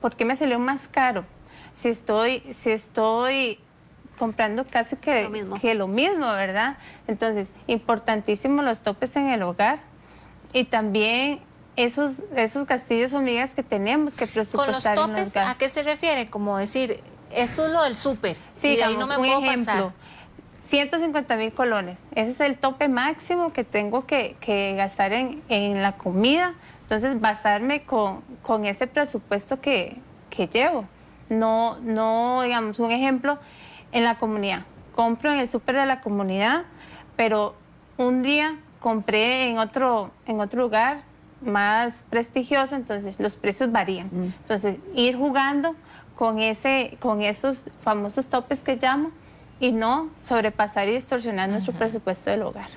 ¿por qué me salió más caro? Si estoy comprando casi que lo mismo, ¿verdad? Entonces, importantísimo los topes en el hogar y también esos gastillos hormigas que tenemos que presupuestar. Con los topes, ¿a qué se refiere? Como decir, esto es lo del súper, sí, y de digamos, ahí no me puedo pasar. 150,000 colones. Ese es el tope máximo que tengo que gastar en la comida. Entonces, basarme con ese presupuesto que llevo. No, digamos, un ejemplo, en la comunidad. Compro en el súper de la comunidad, pero un día compré en otro lugar más prestigioso, entonces los precios varían. Entonces, ir jugando con esos famosos topes que llamo, y no sobrepasar y distorsionar nuestro presupuesto del hogar.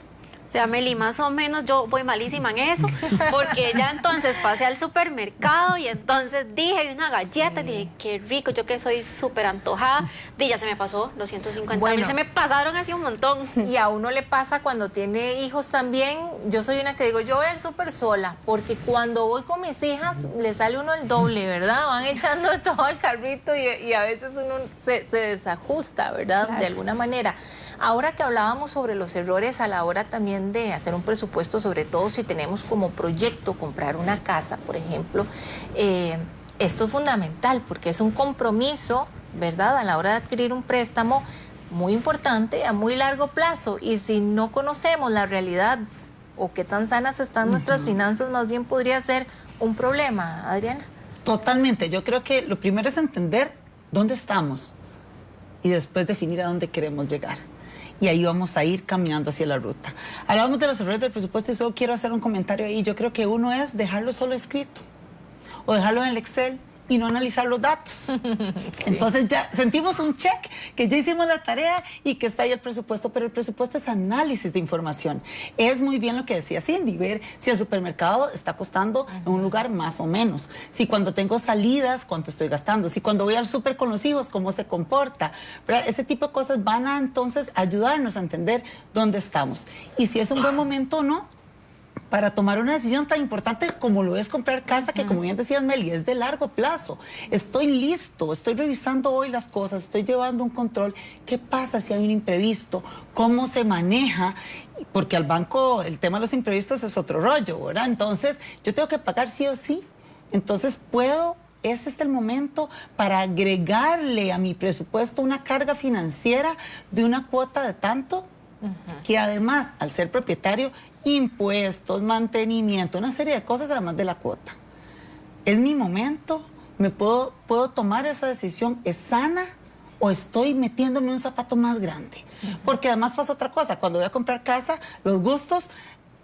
O sea, Meli, más o menos yo voy malísima en eso, porque ya entonces pasé al supermercado y entonces dije una galleta, y dije, qué rico, yo que soy súper antojada, y ya se me pasó los 150,000, se me pasaron así un montón. Y a uno le pasa cuando tiene hijos también. Yo soy una que digo, yo voy al súper sola, porque cuando voy con mis hijas le sale uno el doble, ¿verdad? Van echando todo al carrito y a veces uno se desajusta, ¿verdad? Claro. De alguna manera. Ahora que hablábamos sobre los errores a la hora también de hacer un presupuesto, sobre todo si tenemos como proyecto comprar una casa, por ejemplo, esto es fundamental porque es un compromiso, ¿verdad?, a la hora de adquirir un préstamo muy importante a muy largo plazo. Y si no conocemos la realidad o qué tan sanas están nuestras finanzas, más bien podría ser un problema. Adriana. Totalmente. Yo creo que lo primero es entender dónde estamos y después definir a dónde queremos llegar. Y ahí vamos a ir caminando hacia la ruta. Hablábamos de los errores del presupuesto y solo quiero hacer un comentario ahí. Yo creo que uno es dejarlo solo escrito o dejarlo en el Excel y no analizar los datos. Sí. Entonces ya sentimos un check, que ya hicimos la tarea y que está ahí el presupuesto, pero el presupuesto es análisis de información. Es muy bien lo que decía Cindy, ver si el supermercado está costando en un lugar más o menos, si cuando tengo salidas, cuánto estoy gastando, si cuando voy al súper con los hijos, cómo se comporta, ¿verdad? Este tipo de cosas van a entonces ayudarnos a entender dónde estamos y si es un buen momento o no para tomar una decisión tan importante como lo es comprar casa, que como bien decías, Meli, es de largo plazo. Estoy listo, estoy revisando hoy las cosas, estoy llevando un control. ¿Qué pasa si hay un imprevisto? ¿Cómo se maneja? Porque al banco el tema de los imprevistos es otro rollo, ¿verdad? Entonces, yo tengo que pagar sí o sí. Entonces, ¿es este el momento para agregarle a mi presupuesto una carga financiera de una cuota de tanto? Que además, al ser propietario, impuestos, mantenimiento, una serie de cosas además de la cuota. ¿Es mi momento? ¿Me puedo tomar esa decisión? ¿Es sana o estoy metiéndome un zapato más grande? Porque además pasa otra cosa, cuando voy a comprar casa, los gustos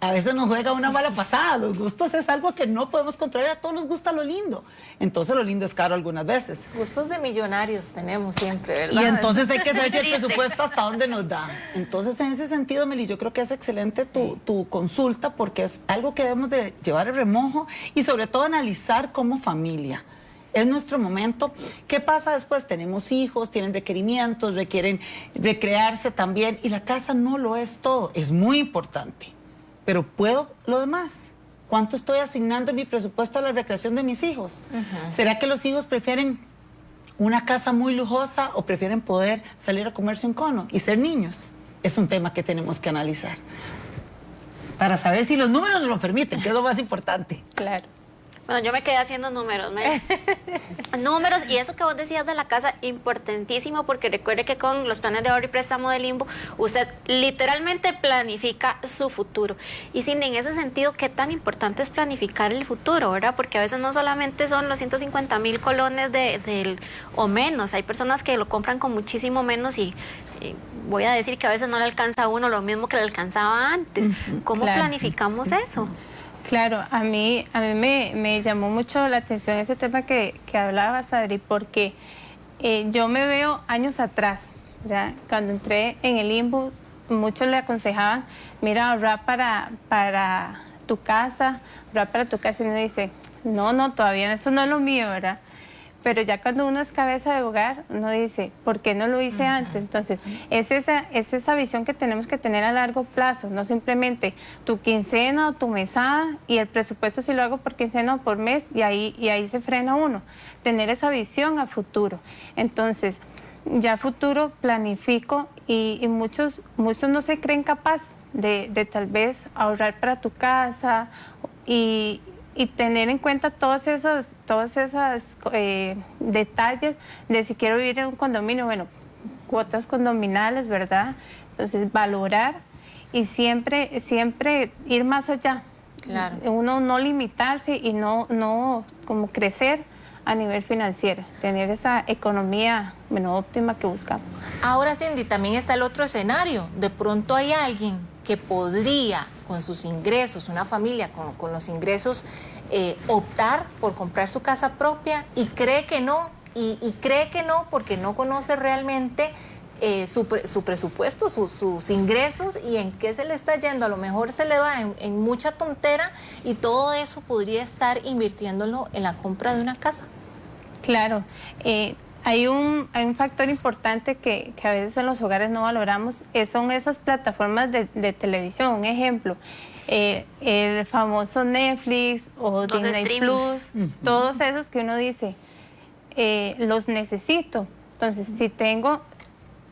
a veces nos juega una mala pasada. Los gustos es algo que no podemos controlar, a todos nos gusta lo lindo. Entonces lo lindo es caro algunas veces. Gustos de millonarios tenemos siempre, ¿verdad? Y entonces hay que saber si el presupuesto hasta dónde nos da. Entonces en ese sentido, Meli, yo creo que es excelente tu consulta porque es algo que debemos de llevar el remojo y sobre todo analizar como familia. Es nuestro momento. ¿Qué pasa después? Tenemos hijos, tienen requerimientos, requieren recrearse también y la casa no lo es todo, es muy importante. Pero ¿puedo lo demás? ¿Cuánto estoy asignando en mi presupuesto a la recreación de mis hijos? ¿Será que los hijos prefieren una casa muy lujosa o prefieren poder salir a comerse un cono y ser niños? Es un tema que tenemos que analizar para saber si los números nos lo permiten, que es lo más importante. Claro. Bueno, yo me quedé haciendo números, números, y eso que vos decías de la casa, importantísimo, porque recuerde que con los planes de ahorro y préstamo de Limbo, usted literalmente planifica su futuro. Y Cindy, en ese sentido, ¿qué tan importante es planificar el futuro, verdad? Porque a veces no solamente son los 150,000 colones o menos, hay personas que lo compran con muchísimo menos y voy a decir que a veces no le alcanza a uno lo mismo que le alcanzaba antes. ¿Cómo planificamos eso? Claro, a mí me llamó mucho la atención ese tema que hablabas, Adri, porque yo me veo años atrás, ¿verdad? Cuando entré en el Limbo, muchos le aconsejaban, mira, ahorrar para tu casa, ahorrar para tu casa, y uno dice, no, todavía eso no es lo mío, ¿verdad? pero ya cuando uno es cabeza de hogar, uno dice, ¿por qué no lo hice antes? Entonces, es esa visión que tenemos que tener a largo plazo, no simplemente tu quincena o tu mesada, y el presupuesto si lo hago por quincena o por mes, y ahí se frena uno. Tener esa visión a futuro. Entonces, ya a futuro planifico, y muchos no se creen capaz de tal vez ahorrar para tu casa y tener en cuenta todos esos detalles de si quiero vivir en un condominio, bueno, cuotas condominales, ¿verdad? Entonces, valorar y siempre ir más allá. Claro. Uno no limitarse y no como crecer a nivel financiero, tener esa economía, bueno, óptima que buscamos. Ahora, Cindy, también está el otro escenario. De pronto hay alguien que podría, con sus ingresos, una familia con los ingresos, optar por comprar su casa propia y cree que no, y cree que no porque no conoce realmente su presupuesto, sus ingresos y en qué se le está yendo. A lo mejor se le va en mucha tontera y todo eso podría estar invirtiéndolo en la compra de una casa. Claro, hay un factor importante que a veces en los hogares no valoramos, son esas plataformas de televisión. Un ejemplo, el famoso Netflix o Los Disney streamings. Plus, todos esos que uno dice, los necesito. Entonces, si tengo,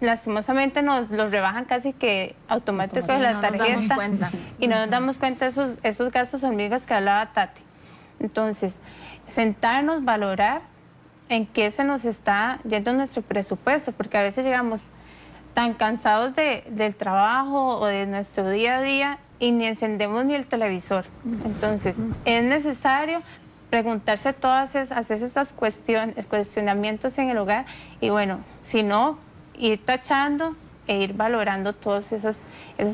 lastimosamente nos los rebajan casi que automáticos de la no nos damos tarjeta cuenta. y no nos damos cuenta de esos gastos hormigas que hablaba Tati. Entonces, sentarnos, valorar en qué se nos está yendo nuestro presupuesto, porque a veces llegamos tan cansados del trabajo o de nuestro día a día y ni encendemos ni el televisor. Entonces, es necesario preguntarse hacer esas cuestionamientos en el hogar y bueno, si no, ir tachando e ir valorando todos esos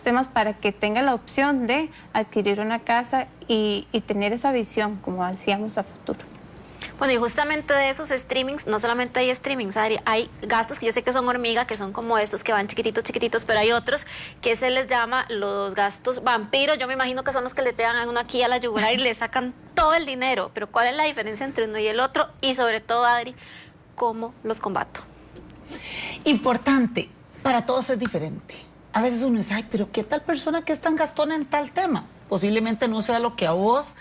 temas para que tenga la opción de adquirir una casa y tener esa visión, como decíamos, a futuro. Bueno, y justamente de esos streamings, no solamente hay streamings, Adri, hay gastos que yo sé que son hormiga, que son como estos que van chiquititos, pero hay otros que se les llama los gastos vampiros. Yo me imagino que son los que le pegan a uno aquí a la yugular y le sacan todo el dinero. Pero ¿cuál es la diferencia entre uno y el otro? Y sobre todo, Adri, ¿cómo los combato? Importante, para todos es diferente. A veces uno dice, ay, pero ¿qué tal persona que es tan gastona en tal tema? Posiblemente no sea lo que a vos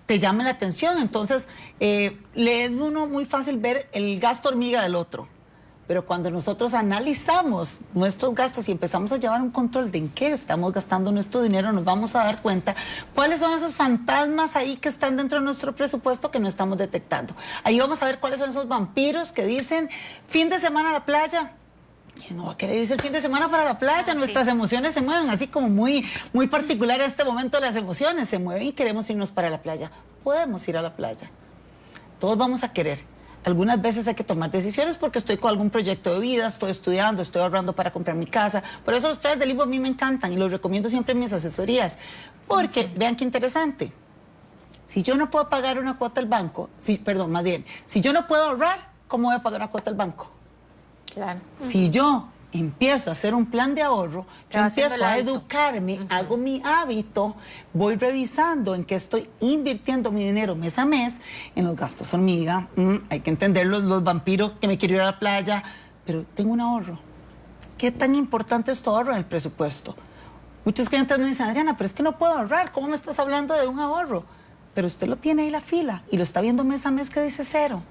te llame la atención. Entonces, le es uno muy fácil ver el gasto hormiga del otro. Pero cuando nosotros analizamos nuestros gastos y empezamos a llevar un control de en qué estamos gastando nuestro dinero, nos vamos a dar cuenta cuáles son esos fantasmas ahí que están dentro de nuestro presupuesto que no estamos detectando. Ahí vamos a ver cuáles son esos vampiros que dicen, fin de semana a la playa. ¿Quién no va a querer irse el fin de semana para la playa? Nuestras emociones se mueven así como muy particular a este momento. Las emociones se mueven y queremos irnos para la playa. Podemos ir a la playa. Todos vamos a querer. Algunas veces hay que tomar decisiones porque estoy con algún proyecto de vida, estoy estudiando, estoy ahorrando para comprar mi casa. Por eso los planes del limbo a mí me encantan y los recomiendo siempre en mis asesorías. Porque, vean qué interesante, si yo no puedo pagar una cuota al banco, si yo no puedo ahorrar, ¿cómo voy a pagar una cuota al banco? Claro. Si yo empiezo a hacer un plan de ahorro, yo va haciendo empiezo el a hábito. educarme, hago mi hábito, voy revisando en qué estoy invirtiendo mi dinero mes a mes, en los gastos hormiga, hay que entender los vampiros que me quiero ir a la playa, pero tengo un ahorro. ¿Qué tan importante es tu ahorro en el presupuesto? Muchos clientes me dicen, Adriana, pero es que no puedo ahorrar, ¿cómo me estás hablando de un ahorro? Pero usted lo tiene ahí la fila y lo está viendo mes a mes que dice 0.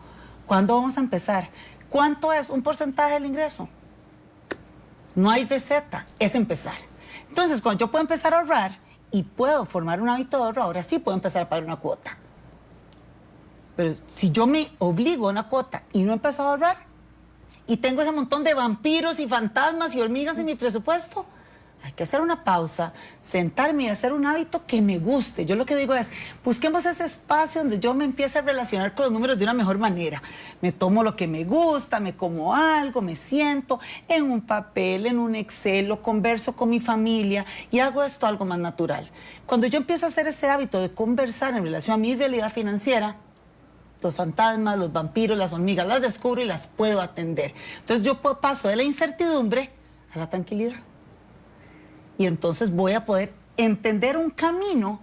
¿Cuándo vamos a empezar? ¿Cuánto es un porcentaje del ingreso? No hay receta, es empezar. Entonces, cuando yo puedo empezar a ahorrar y puedo formar un hábito de ahorro, ahora sí puedo empezar a pagar una cuota. Pero si yo me obligo a una cuota y no empiezo a ahorrar, y tengo ese montón de vampiros y fantasmas y hormigas en mi presupuesto, hay que hacer una pausa, sentarme y hacer un hábito que me guste. Yo lo que digo es, busquemos ese espacio donde yo me empiece a relacionar con los números de una mejor manera. Me tomo lo que me gusta, me como algo, me siento en un papel, en un Excel, lo converso con mi familia y hago esto algo más natural. Cuando yo empiezo a hacer ese hábito de conversar en relación a mi realidad financiera, los fantasmas, los vampiros, las hormigas, las descubro y las puedo atender. Entonces yo paso de la incertidumbre a la tranquilidad. Y entonces voy a poder entender un camino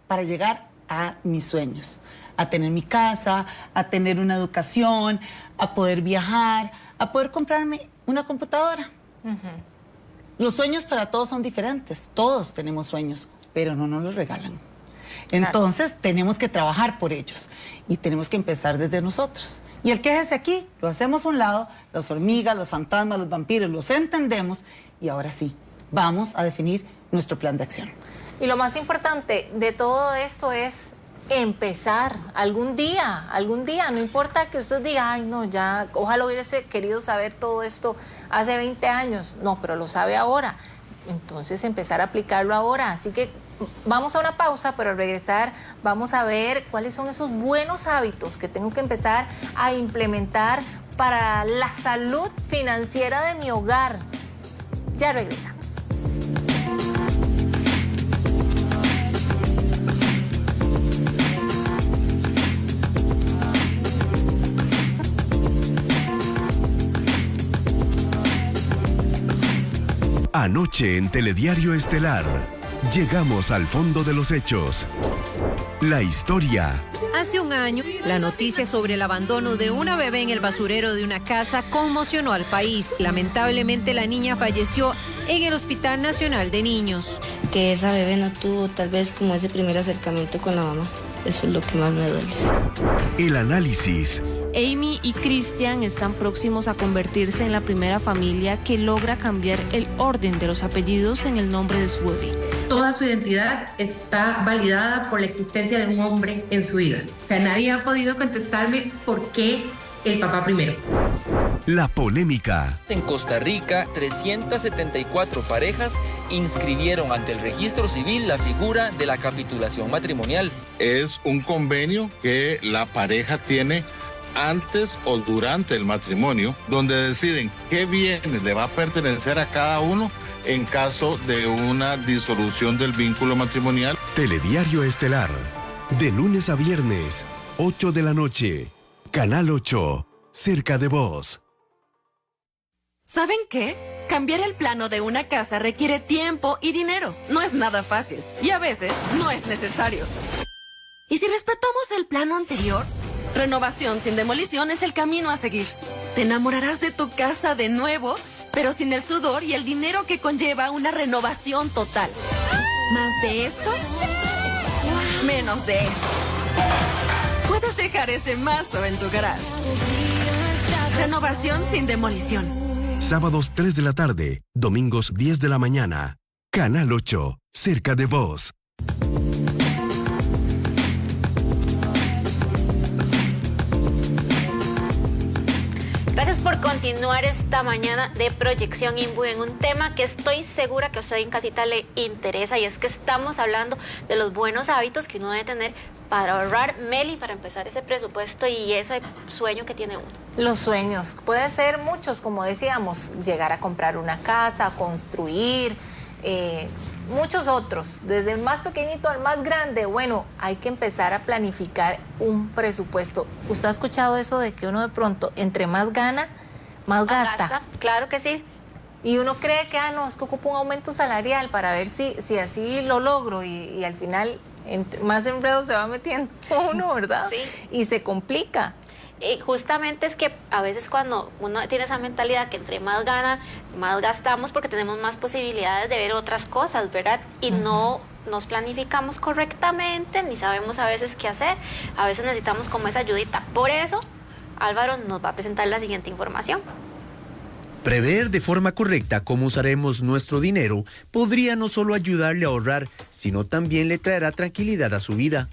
para llegar a mis sueños. a tener mi casa, a tener una educación, a poder viajar, a poder comprarme una computadora. Los sueños para todos son diferentes, todos tenemos sueños, pero no nos los regalan. Entonces tenemos que trabajar por ellos y tenemos que empezar desde nosotros. Y el quéjese aquí, lo hacemos a un lado, las hormigas, los fantasmas, los vampiros, los entendemos y ahora sí, vamos a definir nuestro plan de acción. Y lo más importante de todo esto es empezar algún día, no importa que usted diga, ay no, ya, ojalá hubiese querido saber todo esto hace 20 años, no, pero lo sabe ahora, entonces empezar a aplicarlo ahora, así que vamos a una pausa, pero al regresar vamos a ver cuáles son esos buenos hábitos que tengo que empezar a implementar para la salud financiera de mi hogar. Ya regresamos. Anoche en Telediario Estelar, llegamos al fondo de los hechos. La historia. Hace un año, la noticia sobre el abandono de una bebé en el basurero de una casa conmocionó al país. Lamentablemente, la niña falleció en el Hospital Nacional de Niños. Que esa bebé no tuvo tal vez como ese primer acercamiento con la mamá. Eso es lo que más me duele. El análisis. Amy y Christian están próximos a convertirse en la primera familia que logra cambiar el orden de los apellidos en el nombre de su bebé. Toda su identidad está validada por la existencia de un hombre en su vida. O sea, nadie ha podido contestarme por qué el papá primero. La polémica. En Costa Rica, 374 parejas inscribieron ante el registro civil la figura de la capitulación matrimonial. Es un convenio que la pareja tiene antes o durante el matrimonio, donde deciden qué bienes le va a pertenecer a cada uno en caso de una disolución del vínculo matrimonial. Telediario Estelar, de lunes a viernes, 8 de la noche, Canal 8, cerca de vos. ¿Saben qué? Cambiar el plano de una casa requiere tiempo y dinero. No es nada fácil y a veces no es necesario. ¿Y si respetamos el plano anterior? Renovación sin demolición es el camino a seguir. Te enamorarás de tu casa de nuevo, pero sin el sudor y el dinero que conlleva una renovación total. ¿Más de esto? Menos de esto. Puedes dejar ese mazo en tu garage. Renovación sin demolición. Sábados 3 de la tarde, domingos 10 de la mañana. Canal 8, cerca de vos. Gracias por continuar esta mañana de Proyección Imbu en un tema que estoy segura que a usted en casita le interesa, y es que estamos hablando de los buenos hábitos que uno debe tener para ahorrar, Meli, para empezar ese presupuesto y ese sueño que tiene uno. Los sueños, puede ser muchos, como decíamos, llegar a comprar una casa, construir, muchos otros, desde el más pequeñito al más grande. Bueno, hay que empezar a planificar un presupuesto. ¿Usted ha escuchado eso de que uno de pronto, entre más gana, más gasta? Claro que sí. Y uno cree que, no, es que ocupo un aumento salarial para ver si así lo logro, y al final más enredo se va metiendo uno, ¿verdad? Sí. Y se complica. Justamente es que a veces cuando uno tiene esa mentalidad que entre más gana, más gastamos, porque tenemos más posibilidades de ver otras cosas, ¿verdad? Y no nos planificamos correctamente, ni sabemos a veces qué hacer. A veces necesitamos como esa ayudita. Por eso, Álvaro nos va a presentar la siguiente información. Prever de forma correcta cómo usaremos nuestro dinero podría no solo ayudarle a ahorrar, sino también le traerá tranquilidad a su vida.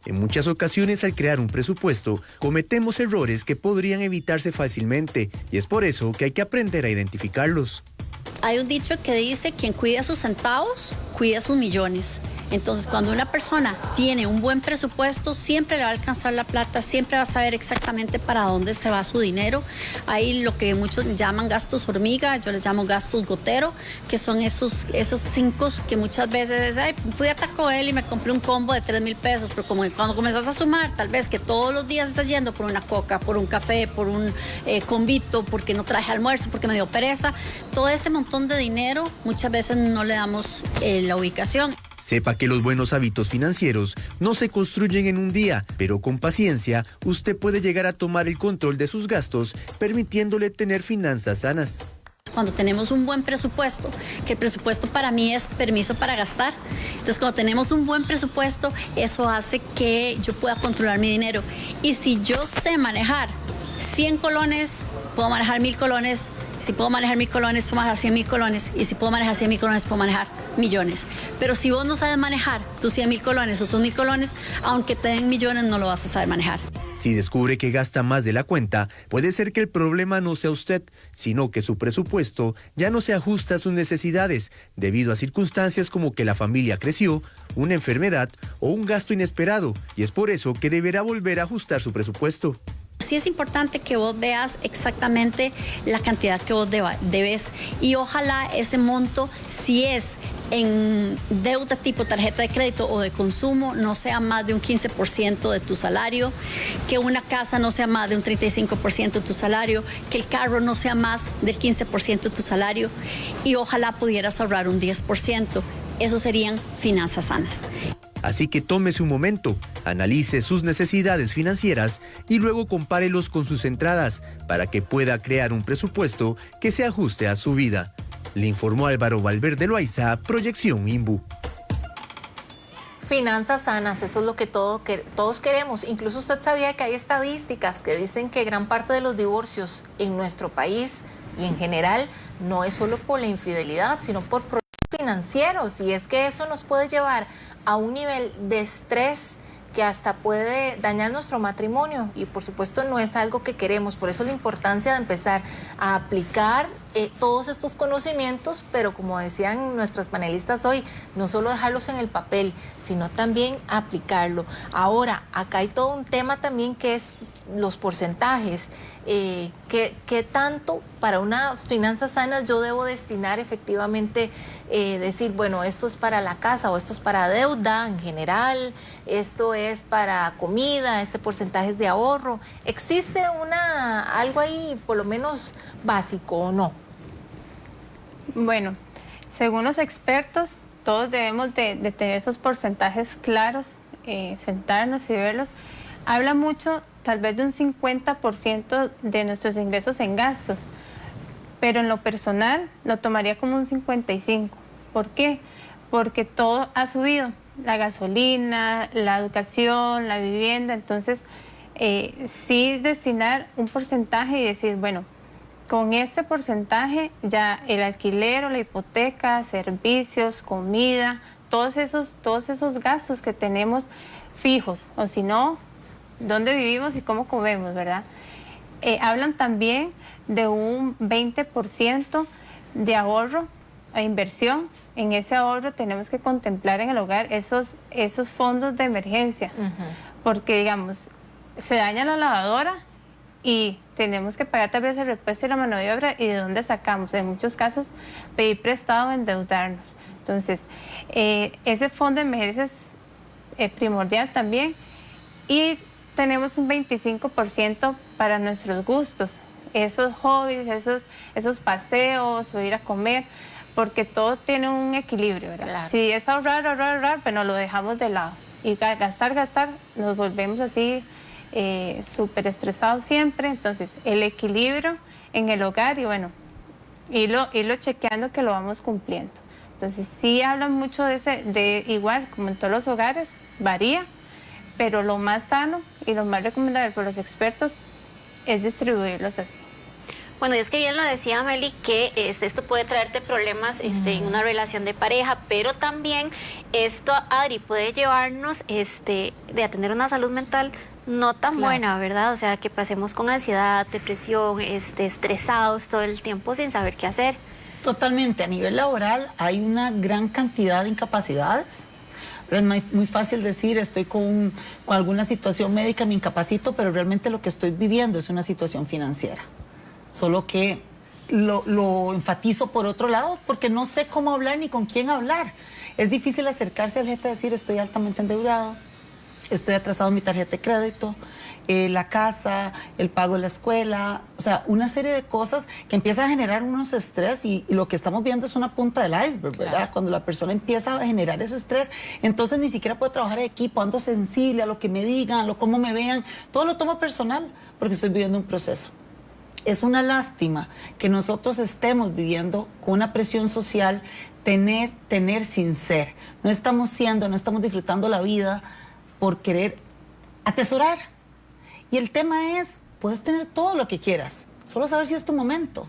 En muchas ocasiones, al crear un presupuesto, cometemos errores que podrían evitarse fácilmente, y es por eso que hay que aprender a identificarlos. Hay un dicho que dice: quien cuida sus centavos, cuida sus millones. Entonces, cuando una persona tiene un buen presupuesto, siempre le va a alcanzar la plata, siempre va a saber exactamente para dónde se va su dinero. Hay lo que muchos llaman gastos hormiga, yo les llamo gastos gotero, que son esos 5 que muchas veces, fui a Taco Bell y me compré un combo de 3,000 pesos, pero como cuando comenzás a sumar, tal vez que todos los días estás yendo por una coca, por un café, por un convito, porque no traje almuerzo, porque me dio pereza, todo ese montón de dinero muchas veces no le damos la ubicación. Sepa que los buenos hábitos financieros no se construyen en un día, pero con paciencia usted puede llegar a tomar el control de sus gastos, permitiéndole tener finanzas sanas. Cuando tenemos un buen presupuesto, que el presupuesto para mí es permiso para gastar, entonces cuando tenemos un buen presupuesto, eso hace que yo pueda controlar mi dinero. Y si yo sé manejar 100 colones, puedo manejar 1000 colones. Si puedo manejar 1000 colones, puedo manejar 100,000 colones. Y si puedo manejar 100,000 colones, puedo manejar millones. Pero si vos no sabes manejar tus 100,000 colones o tus 1000 colones, aunque te den millones, no lo vas a saber manejar. Si descubre que gasta más de la cuenta, puede ser que el problema no sea usted, sino que su presupuesto ya no se ajusta a sus necesidades, debido a circunstancias como que la familia creció, una enfermedad o un gasto inesperado, y es por eso que deberá volver a ajustar su presupuesto. Sí es importante que vos veas exactamente la cantidad que vos debes y ojalá ese monto, si es en deuda tipo tarjeta de crédito o de consumo, no sea más de un 15% de tu salario, que una casa no sea más de un 35% de tu salario, que el carro no sea más del 15% de tu salario y ojalá pudieras ahorrar un 10%. Eso serían finanzas sanas. Así que tómese un momento, analice sus necesidades financieras y luego compárelos con sus entradas para que pueda crear un presupuesto que se ajuste a su vida. Le informó Álvaro Valverde Loaiza, Proyección INBU. Finanzas sanas, eso es lo que todos queremos. Incluso usted sabía que hay estadísticas que dicen que gran parte de los divorcios en nuestro país y en general no es solo por la infidelidad, sino por problemas financieros. Y es que eso nos puede llevar a un nivel de estrés que hasta puede dañar nuestro matrimonio y por supuesto no es algo que queremos. Por eso la importancia de empezar a aplicar todos estos conocimientos, pero como decían nuestras panelistas hoy, no solo dejarlos en el papel, sino también aplicarlo. Ahora, acá hay todo un tema también que es los porcentajes. ¿Qué tanto para unas finanzas sanas yo debo destinar efectivamente, decir, bueno, esto es para la casa o esto es para deuda en general, esto es para comida, este porcentaje es de ahorro? ¿Existe algo ahí por lo menos básico o no? Bueno, según los expertos, todos debemos de tener esos porcentajes claros, sentarnos y verlos. Habla mucho tal vez de un 50% de nuestros ingresos en gastos, pero en lo personal lo tomaría como un 55%. ¿Por qué? Porque todo ha subido, la gasolina, la educación, la vivienda, entonces sí destinar un porcentaje y decir, bueno, con este porcentaje ya el alquiler o la hipoteca, servicios, comida, todos esos gastos que tenemos fijos, o si no, dónde vivimos y cómo comemos, ¿verdad? Hablan también de un 20% de ahorro e inversión. En ese ahorro tenemos que contemplar en el hogar esos fondos de emergencia, porque digamos, se daña la lavadora y tenemos que pagar tal vez el repuesto y la mano de obra, y de dónde sacamos, en muchos casos, pedir prestado o endeudarnos. Entonces, ese fondo de emergencia es primordial también, y tenemos un 25% para nuestros gustos, esos hobbies, esos paseos o ir a comer, porque todo tiene un equilibrio, ¿verdad? Claro. Si es ahorrar, pero no lo dejamos de lado. Y gastar, nos volvemos así súper estresados siempre. Entonces, el equilibrio en el hogar y bueno, irlo chequeando que lo vamos cumpliendo. Entonces, sí hablan mucho de igual, como en todos los hogares, varía, pero lo más sano y lo más recomendable por los expertos es distribuirlos así. Bueno, y es que bien lo decía Meli, que esto puede traerte problemas en una relación de pareja, pero también esto, Adri, puede llevarnos a tener una salud mental no tan buena, ¿verdad? O sea, que pasemos con ansiedad, depresión, estresados todo el tiempo sin saber qué hacer. Totalmente. A nivel laboral hay una gran cantidad de incapacidades. Es muy fácil decir, estoy con alguna situación médica, me incapacito, pero realmente lo que estoy viviendo es una situación financiera. Solo que lo enfatizo por otro lado porque no sé cómo hablar ni con quién hablar. Es difícil acercarse al jefe y decir, estoy altamente endeudado, estoy atrasado en mi tarjeta de crédito, la casa, el pago de la escuela, o sea, una serie de cosas que empiezan a generar unos estrés y lo que estamos viendo es una punta del iceberg, ¿verdad? Claro. Cuando la persona empieza a generar ese estrés, entonces ni siquiera puedo trabajar en equipo, ando sensible a lo que me digan, a lo cómo me vean, todo lo tomo personal porque estoy viviendo un proceso. Es una lástima que nosotros estemos viviendo con una presión social, tener sin ser. No estamos disfrutando la vida por querer atesorar. Y el tema es, puedes tener todo lo que quieras, solo saber si es tu momento.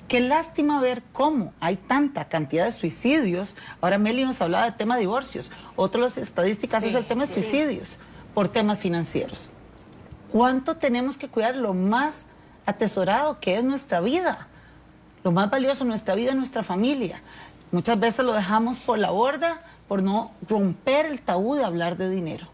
Qué lástima ver cómo hay tanta cantidad de suicidios. Ahora Meli nos hablaba del tema de divorcios. Otra de las estadísticas es el tema de suicidios por temas financieros. ¿Cuánto tenemos que cuidar lo más atesorado que es nuestra vida? Lo más valioso, nuestra vida, nuestra familia. Muchas veces lo dejamos por la borda por no romper el tabú de hablar de dinero.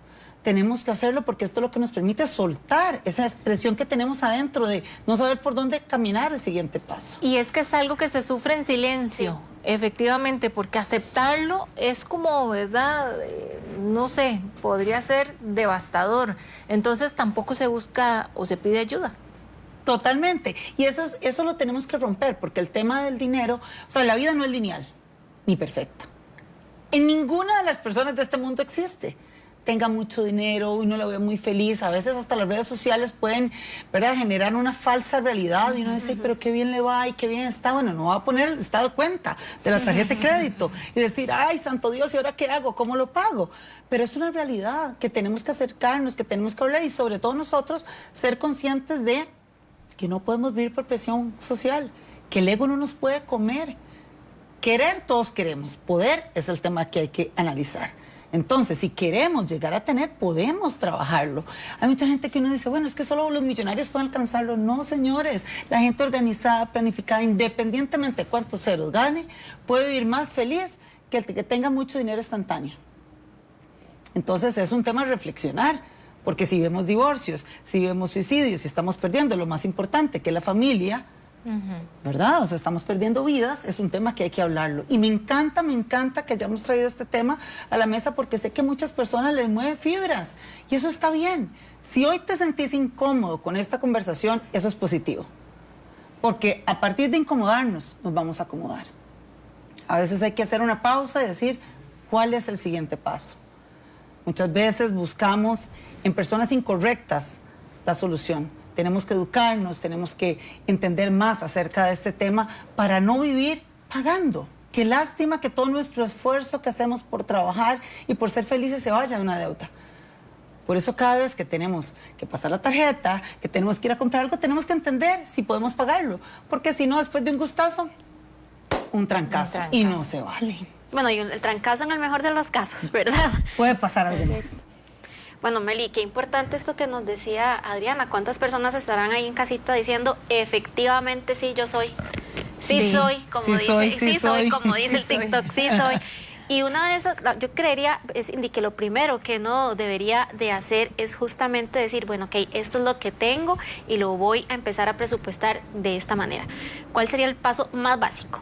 Tenemos que hacerlo porque esto es lo que nos permite soltar esa expresión que tenemos adentro de no saber por dónde caminar el siguiente paso. Y es que es algo que se sufre en silencio, efectivamente, porque aceptarlo es como, ¿verdad? No sé, podría ser devastador. Entonces tampoco se busca o se pide ayuda. Totalmente. Y eso lo tenemos que romper, porque el tema del dinero, o sea, la vida no es lineal ni perfecta. En ninguna de las personas de este mundo existe. Tenga mucho dinero, uno lo ve muy feliz, a veces hasta las redes sociales pueden, ¿verdad?, generar una falsa realidad y uno dice, pero qué bien le va y qué bien está. Bueno, no va a poner el estado de cuenta de la tarjeta de crédito y decir, ay, santo Dios, ¿y ahora qué hago? ¿Cómo lo pago? Pero es una realidad que tenemos que acercarnos, que tenemos que hablar y sobre todo nosotros ser conscientes de que no podemos vivir por presión social, que el ego no nos puede comer. Querer todos queremos, poder es el tema que hay que analizar. Entonces, si queremos llegar a tener, podemos trabajarlo. Hay mucha gente que uno dice, bueno, es que solo los millonarios pueden alcanzarlo. No, señores, la gente organizada, planificada, independientemente de cuántos ceros gane, puede vivir más feliz que el que tenga mucho dinero instantáneo. Entonces, es un tema a reflexionar, porque si vemos divorcios, si vemos suicidios, si estamos perdiendo lo más importante, que es la familia, ¿verdad? O sea, estamos perdiendo vidas, es un tema que hay que hablarlo. Y me encanta que hayamos traído este tema a la mesa porque sé que muchas personas les mueve fibras y eso está bien. Si hoy te sentís incómodo con esta conversación, eso es positivo. Porque a partir de incomodarnos, nos vamos a acomodar. A veces hay que hacer una pausa y decir, ¿cuál es el siguiente paso? Muchas veces buscamos en personas incorrectas la solución. Tenemos que educarnos, tenemos que entender más acerca de este tema para no vivir pagando. Qué lástima que todo nuestro esfuerzo que hacemos por trabajar y por ser felices se vaya a una deuda. Por eso cada vez que tenemos que pasar la tarjeta, que tenemos que ir a comprar algo, tenemos que entender si podemos pagarlo. Porque si no, después de un gustazo, un trancazo. Y no se vale. Bueno, y el trancazo en el mejor de los casos, ¿verdad? Puede pasar algo más. Bueno, Meli, qué importante esto que nos decía Adriana. ¿Cuántas personas estarán ahí en casita diciendo, efectivamente, sí, yo soy? Sí soy, como dice el TikTok, sí soy. Y una de esas, yo creería, que lo primero que uno debería de hacer es justamente decir, bueno, ok, esto es lo que tengo y lo voy a empezar a presupuestar de esta manera. ¿Cuál sería el paso más básico?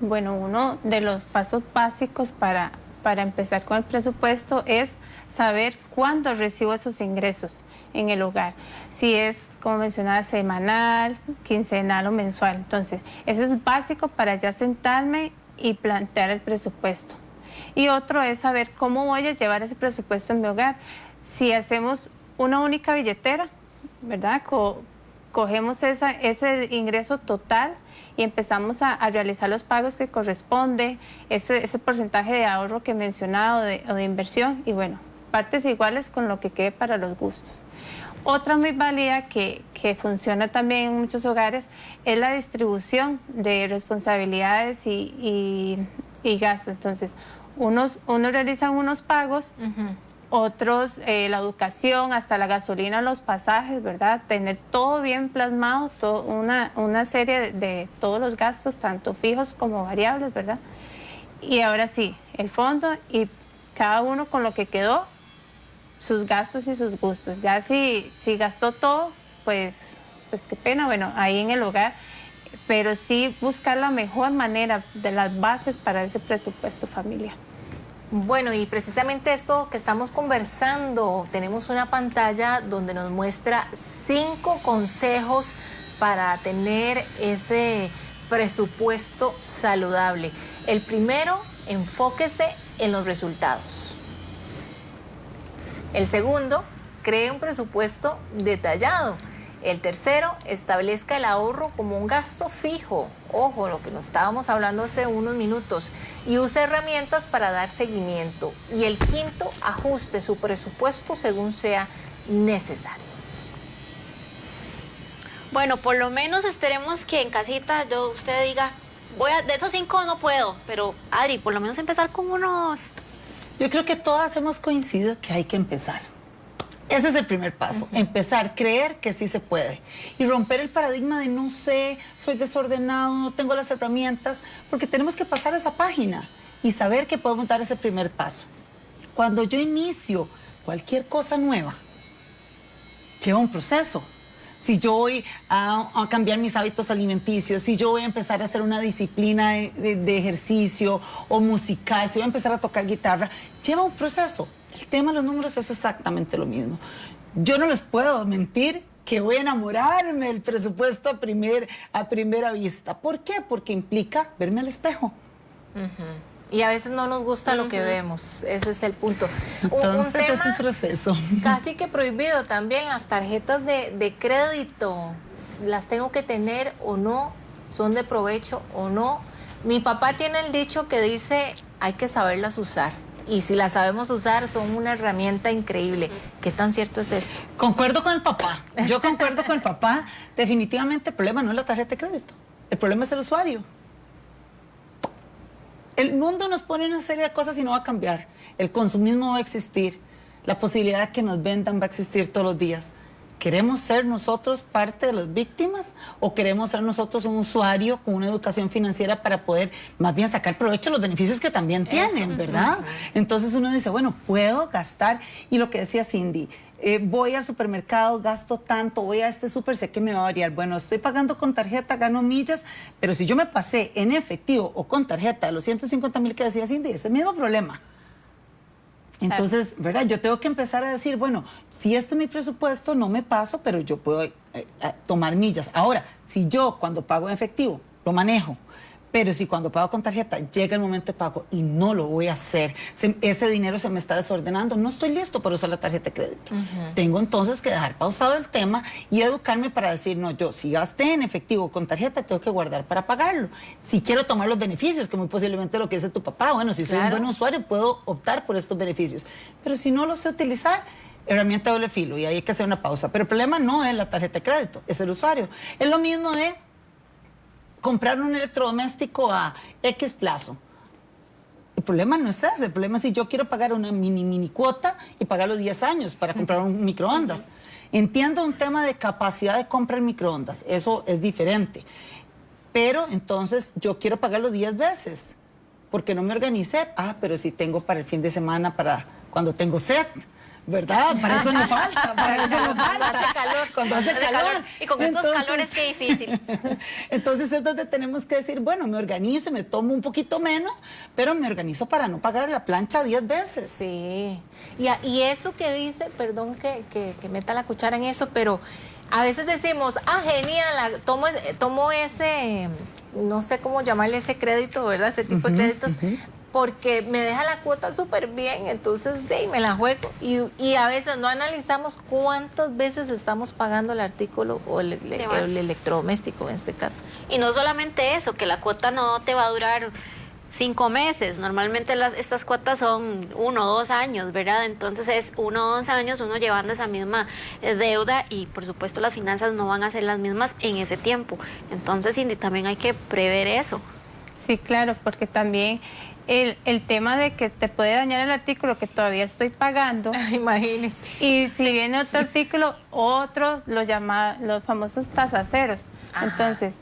Bueno, uno de los pasos básicos para empezar con el presupuesto es saber cuándo recibo esos ingresos en el hogar. Si es, como mencionaba, semanal, quincenal o mensual. Entonces, eso es básico para ya sentarme y plantear el presupuesto. Y otro es saber cómo voy a llevar ese presupuesto en mi hogar. Si hacemos una única billetera, ¿verdad? Cogemos ese ingreso total y empezamos a realizar los pagos que corresponde, ese porcentaje de ahorro que he mencionado o de inversión y bueno, partes iguales con lo que quede para los gustos. Otra muy válida que funciona también en muchos hogares es la distribución de responsabilidades y gastos. Entonces, unos realizan unos pagos, otros la educación, hasta la gasolina, los pasajes, ¿verdad? Tener todo bien plasmado, una serie de todos los gastos, tanto fijos como variables, ¿verdad? Y ahora sí, el fondo y cada uno con lo que quedó, sus gastos y sus gustos. Ya si gastó todo, pues qué pena, bueno, ahí en el hogar, pero sí buscar la mejor manera de las bases para ese presupuesto familiar. Bueno, y precisamente eso que estamos conversando, tenemos una pantalla donde nos muestra 5 consejos para tener ese presupuesto saludable. El primero, enfóquese en los resultados. El segundo, cree un presupuesto detallado. El tercero, establezca el ahorro como un gasto fijo. Ojo, lo que nos estábamos hablando hace unos minutos. Y use herramientas para dar seguimiento. Y el quinto, ajuste su presupuesto según sea necesario. Bueno, por lo menos esperemos que en casita usted diga, de esos 5 no puedo, pero Adri, por lo menos empezar con unos. Yo creo que todas hemos coincidido que hay que empezar. Ese es el primer paso, empezar, creer que sí se puede y romper el paradigma de no sé, soy desordenado, no tengo las herramientas, porque tenemos que pasar esa página y saber que podemos dar ese primer paso. Cuando yo inicio cualquier cosa nueva, lleva un proceso. Si yo voy a cambiar mis hábitos alimenticios, si yo voy a empezar a hacer una disciplina de ejercicio o musical, si voy a empezar a tocar guitarra, lleva un proceso. El tema de los números es exactamente lo mismo. Yo no les puedo mentir que voy a enamorarme del presupuesto a primera vista. ¿Por qué? Porque implica verme al espejo. Y a veces no nos gusta lo que vemos, ese es el punto. Entonces un tema es un proceso. Casi que prohibido también, las tarjetas de crédito, las tengo que tener o no, son de provecho o no. Mi papá tiene el dicho que dice, hay que saberlas usar. Y si las sabemos usar, son una herramienta increíble. ¿Qué tan cierto es esto? Concuerdo con el papá. Yo concuerdo con el papá. Definitivamente el problema no es la tarjeta de crédito. El problema es el usuario. El mundo nos pone una serie de cosas y no va a cambiar. El consumismo va a existir. La posibilidad de que nos vendan va a existir todos los días. ¿Queremos ser nosotros parte de las víctimas o queremos ser nosotros un usuario con una educación financiera para poder más bien sacar provecho de los beneficios que también tienen, ¿verdad? Entonces uno dice, bueno, puedo gastar, y lo que decía Cindy, voy al supermercado, gasto tanto, voy a este súper, sé que me va a variar. Bueno, estoy pagando con tarjeta, gano millas, pero si yo me pasé en efectivo o con tarjeta de los 150,000 que decía Cindy, es el mismo problema. Entonces, ¿verdad? Yo tengo que empezar a decir, bueno, si este es mi presupuesto, no me paso, pero yo puedo tomar millas. Ahora, si yo cuando pago en efectivo lo manejo, pero si cuando pago con tarjeta llega el momento de pago y no lo voy a hacer, ese dinero se me está desordenando, no estoy listo para usar la tarjeta de crédito. Tengo entonces que dejar pausado el tema y educarme para decir, no, yo si gasté en efectivo con tarjeta, tengo que guardar para pagarlo. Si quiero tomar los beneficios, que muy posiblemente lo que dice tu papá, bueno, si soy un buen usuario, puedo optar por estos beneficios. Pero si no lo sé utilizar, herramienta de doble filo, y ahí hay que hacer una pausa. Pero el problema no es la tarjeta de crédito, es el usuario. Es lo mismo de comprar un electrodoméstico a X plazo. El problema no es ese, el problema es si yo quiero pagar una mini cuota y pagar los 10 años para comprar un microondas. Entiendo un tema de capacidad de compra en microondas, eso es diferente. Pero entonces yo quiero pagarlo 10 veces, porque no me organicé. Pero si tengo para el fin de semana, para cuando tengo sed, ¿verdad? Para eso no falta, para eso no falta. Cuando hace calor. Cuando hace calor. Y con estos calores, qué difícil. Entonces es donde tenemos que decir, bueno, me organizo, me tomo un poquito menos, pero me organizo para no pagar la plancha 10 veces. Sí. Y eso que dice, perdón que meta la cuchara en eso, pero a veces decimos, genial, tomo ese, no sé cómo llamarle ese crédito, ¿verdad? Ese tipo de créditos. Porque me deja la cuota súper bien, entonces me la juego. Y a veces no analizamos cuántas veces estamos pagando el artículo o el electrodoméstico en este caso. Y no solamente eso, que la cuota no te va a durar 5 meses. Normalmente estas cuotas son 1 o 2 años, ¿verdad? Entonces es 1 o 2 años uno llevando esa misma deuda y por supuesto las finanzas no van a ser las mismas en ese tiempo. Entonces, Cindy, también hay que prever eso. Sí, claro, porque también el tema de que te puede dañar el artículo que todavía estoy pagando. Imagínese. Y si viene otro artículo, otros los famosos tasaceros. Entonces,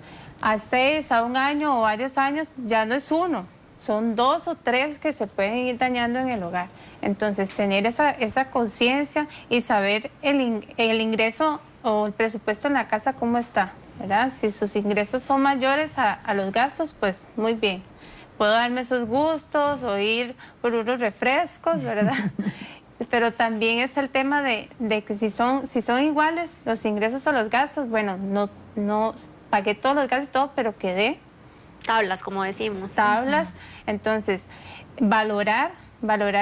a 6, a 1 año o varios años, ya no es uno, son 2 o 3 que se pueden ir dañando en el hogar. Entonces, tener esa conciencia y saber el ingreso o el presupuesto en la casa cómo está, ¿verdad? Si sus ingresos son mayores a los gastos, pues muy bien. puedo darme esos gustos o ir por unos refrescos, ¿verdad? Pero también está el tema de que si son iguales los ingresos o los gastos, bueno, no pagué todos los gastos y todo, pero quedé. Tablas, como decimos. Tablas. Entonces, valorar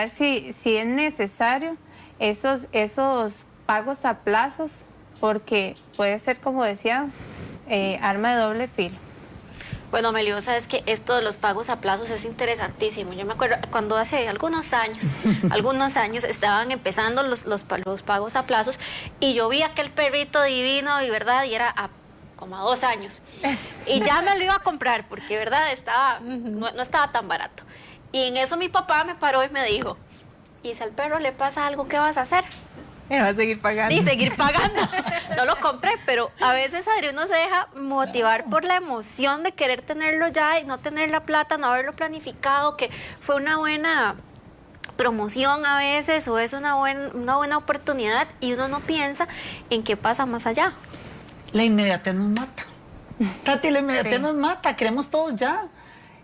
si es necesario esos pagos a plazos, porque puede ser, como decía, arma de doble filo. Bueno, Meli, sabes que esto de los pagos a plazos es interesantísimo. Yo me acuerdo cuando hace algunos años estaban empezando los pagos a plazos y yo vi aquel perrito divino y verdad, y era como a 2 años. Y ya me lo iba a comprar porque verdad no estaba tan barato. Y en eso mi papá me paró y me dijo, ¿y si al perro le pasa algo, qué vas a hacer? Me va a seguir pagando. Y seguir pagando. No lo compré, pero a veces Adrián se deja motivar por la emoción de querer tenerlo ya y no tener la plata, no haberlo planificado, que fue una buena promoción a veces o es una buena oportunidad y uno no piensa en qué pasa más allá. La inmediatez nos mata. Tati, la inmediatez nos mata, queremos todos ya.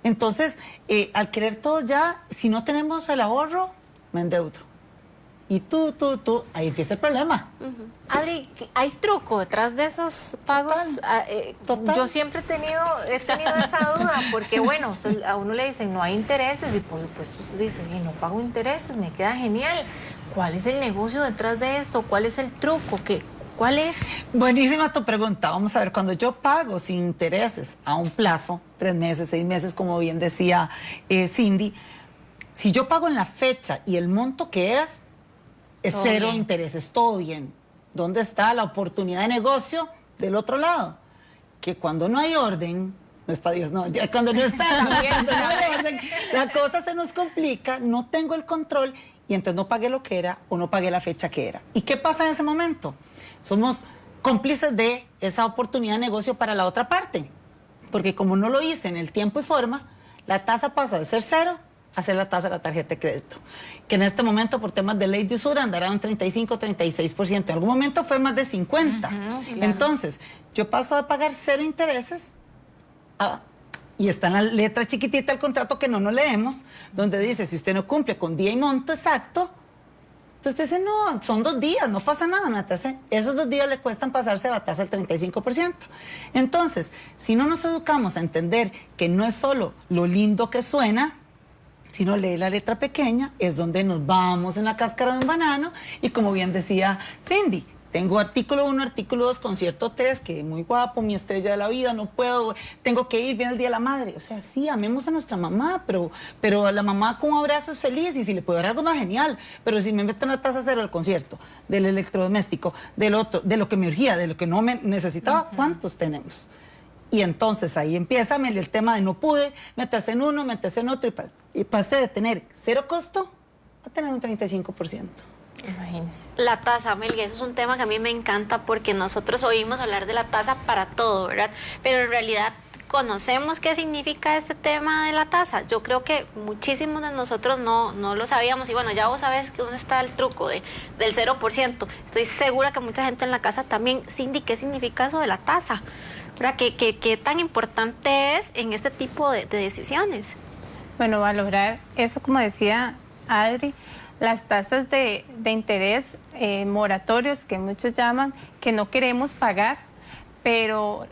Entonces, al querer todos ya, si no tenemos el ahorro, me endeudo. Y tú, ahí empieza el problema. Adri, ¿hay truco detrás de esos pagos? Total. Yo siempre he tenido esa duda, porque bueno, a uno le dicen no hay intereses y pues usted dice, no pago intereses, me queda genial. ¿Cuál es el negocio detrás de esto? ¿Cuál es el truco? ¿Cuál es? Buenísima tu pregunta. Vamos a ver, cuando yo pago sin intereses a un plazo, 3 meses, 6 meses, como bien decía Cindy, si yo pago en la fecha y el monto que es todo 0 bien. intereses, todo bien. ¿Dónde está la oportunidad de negocio del otro lado? Que cuando no hay orden, no está Dios, no, ya cuando no está cuando no hay orden, la cosa se nos complica, no tengo el control y entonces no pagué lo que era o no pagué la fecha que era. ¿Y qué pasa en ese momento? Somos cómplices de esa oportunidad de negocio para la otra parte, porque como no lo hice en el tiempo y forma, la tasa pasa de ser 0 a ser la tasa de la tarjeta de crédito, que en este momento por temas de ley de usura andará un 35-36%, en algún momento fue más de 50%. Claro. Entonces, yo paso a pagar 0 intereses y está en la letra chiquitita del contrato que no nos leemos, donde dice, si usted no cumple con día y monto exacto, entonces dice, no, son 2 días, no pasa nada, me atrasé. Esos 2 días le cuestan pasarse a la tasa del 35%. Entonces, si no nos educamos a entender que no es solo lo lindo que suena, sino lee la letra pequeña, es donde nos vamos en la cáscara de un banano, y como bien decía Cindy, tengo artículo 1, artículo 2, concierto 3, que muy guapo, mi estrella de la vida, no puedo, tengo que ir, viene el Día de la Madre. O sea, sí, amemos a nuestra mamá, pero a la mamá con un abrazo es feliz, y si le puedo dar algo más, genial. Pero si me meto en la tasa 0 del concierto, del electrodoméstico, del otro, de lo que me urgía, de lo que no me necesitaba, ¿cuántos tenemos? Y entonces ahí empieza el tema de no pude, meterse en uno, meterse en otro, y pasé de tener 0 costo a tener un 35%. Imagínense. La tasa, Meli, eso es un tema que a mí me encanta porque nosotros oímos hablar de la tasa para todo, ¿verdad? Pero en realidad conocemos qué significa este tema de la tasa. Yo creo que muchísimos de nosotros no lo sabíamos y bueno, ya vos sabés que dónde está el truco del 0%. Estoy segura que mucha gente en la casa también. Cindy, ¿qué significa eso de la tasa? ¿Verdad? ¿Qué tan importante es en este tipo de decisiones? Bueno, valorar eso, como decía Adri, las tasas de interés moratorios, que muchos llaman, que no queremos pagar, pero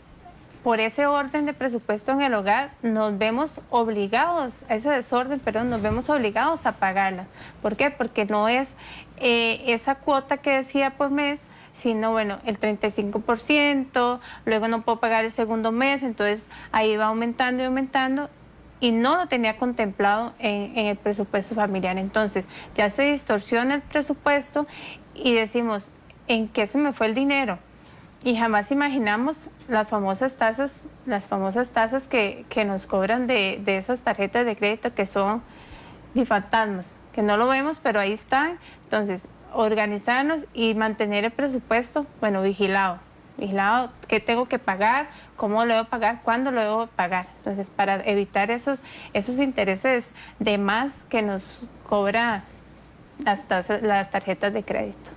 por ese orden de presupuesto en el hogar nos vemos obligados, ese desorden, perdón, nos vemos obligados a pagarla. ¿Por qué? Porque no es esa cuota que decía por mes, sino, bueno, el 35%, luego no puedo pagar el segundo mes, entonces ahí va aumentando y aumentando, y no lo tenía contemplado en el presupuesto familiar. Entonces, ya se distorsiona el presupuesto y decimos, ¿en qué se me fue el dinero? Y jamás imaginamos las famosas tasas que nos cobran de esas tarjetas de crédito que son de fantasmas, que no lo vemos, pero ahí están. Entonces, organizarnos y mantener el presupuesto, bueno, vigilado, qué tengo que pagar, cómo lo debo pagar, cuándo lo debo pagar. Entonces, para evitar esos intereses de más que nos cobra las tarjetas de crédito.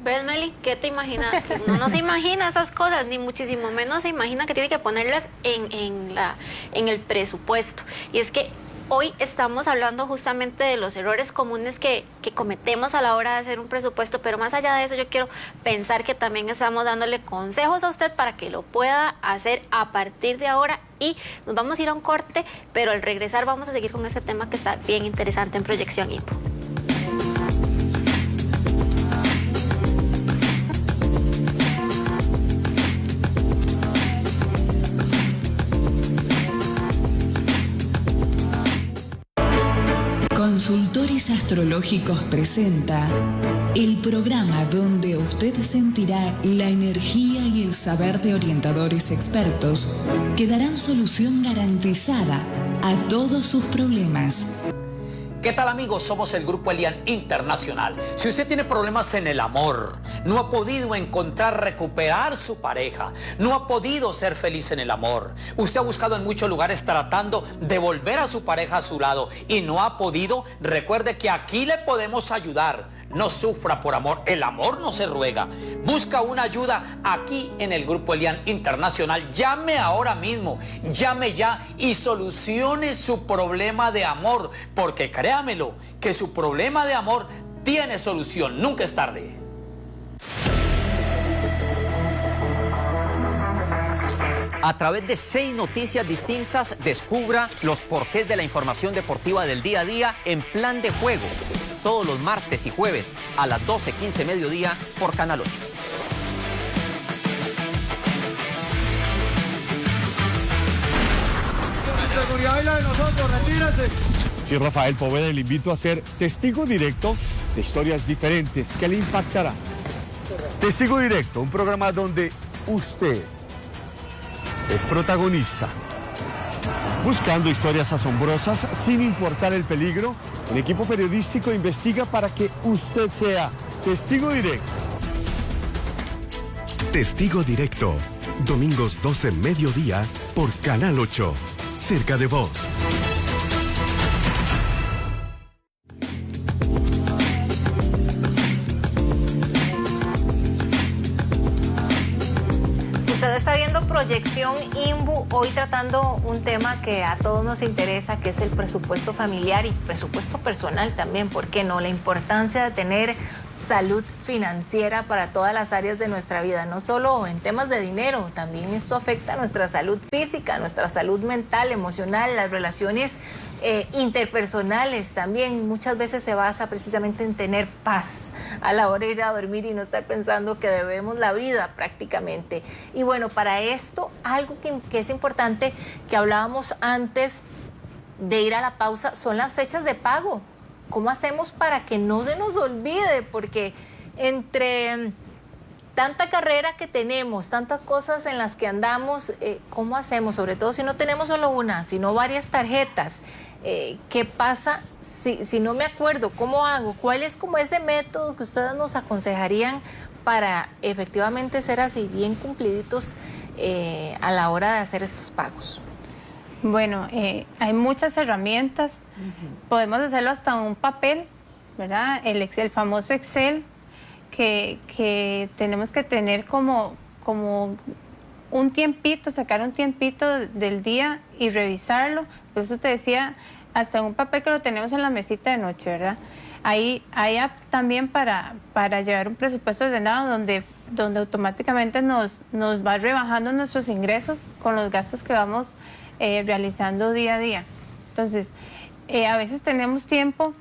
¿Ves, Meli? ¿Qué te imaginas? Que uno no se imagina esas cosas, ni muchísimo menos se imagina que tiene que ponerlas en el presupuesto. Y es que hoy estamos hablando justamente de los errores comunes que cometemos a la hora de hacer un presupuesto, pero más allá de eso yo quiero pensar que también estamos dándole consejos a usted para que lo pueda hacer a partir de ahora, y nos vamos a ir a un corte, pero al regresar vamos a seguir con este tema que está bien interesante en Proyección INPO. Consultores Astrológicos presenta el programa donde usted sentirá la energía y el saber de orientadores expertos que darán solución garantizada a todos sus problemas. ¿Qué tal, amigos? Somos el Grupo Elian Internacional. Si usted tiene problemas en el amor, no ha podido recuperar su pareja, no ha podido ser feliz en el amor, usted ha buscado en muchos lugares tratando de volver a su pareja a su lado y no ha podido, recuerde que aquí le podemos ayudar. No sufra por amor, el amor no se ruega. Busca una ayuda aquí en el Grupo Elian Internacional. Llame ahora mismo, llame ya y solucione su problema de amor, porque créamelo, que su problema de amor tiene solución, nunca es tarde. A través de 6 noticias distintas, descubra los porqués de la información deportiva del día a día en Plan de Juego, todos los martes y jueves a las 12:15 mediodía por Canal 8. Seguridad y la de nosotros, retírate. Soy Rafael Poveda y le invito a ser testigo directo de historias diferentes que le impactarán. Testigo Directo, un programa donde usted es protagonista. Buscando historias asombrosas sin importar el peligro, el equipo periodístico investiga para que usted sea testigo directo. Testigo Directo, domingos 12 mediodía por Canal 8, cerca de vos. Usted está viendo Proyección INBU, hoy tratando un tema que a todos nos interesa, que es el presupuesto familiar y presupuesto personal también, ¿por qué no? La importancia de tener salud financiera para todas las áreas de nuestra vida, no solo en temas de dinero, también esto afecta a nuestra salud física, nuestra salud mental, emocional, las relaciones interpersonales también. Muchas veces se basa precisamente en tener paz a la hora de ir a dormir y no estar pensando que debemos la vida prácticamente. Y bueno, para esto, algo que es importante, que hablábamos antes de ir a la pausa, son las fechas de pago. ¿Cómo hacemos para que no se nos olvide? Porque entre tanta carrera que tenemos, tantas cosas en las que andamos, ¿cómo hacemos? Sobre todo si no tenemos solo una, sino varias tarjetas. ¿Qué pasa si no me acuerdo? ¿Cómo hago? ¿Cuál es como ese método que ustedes nos aconsejarían para efectivamente ser así bien cumpliditos a la hora de hacer estos pagos? Bueno, hay muchas herramientas. Podemos hacerlo hasta en un papel, ¿verdad? El famoso Excel, que tenemos que tener como un tiempito, sacar un tiempito del día y revisarlo. Por eso te decía, hasta en un papel que lo tenemos en la mesita de noche, ¿verdad? Hay también para llevar un presupuesto ordenado donde automáticamente nos va rebajando nuestros ingresos con los gastos que vamos realizando día a día. Entonces, a veces tenemos tiempo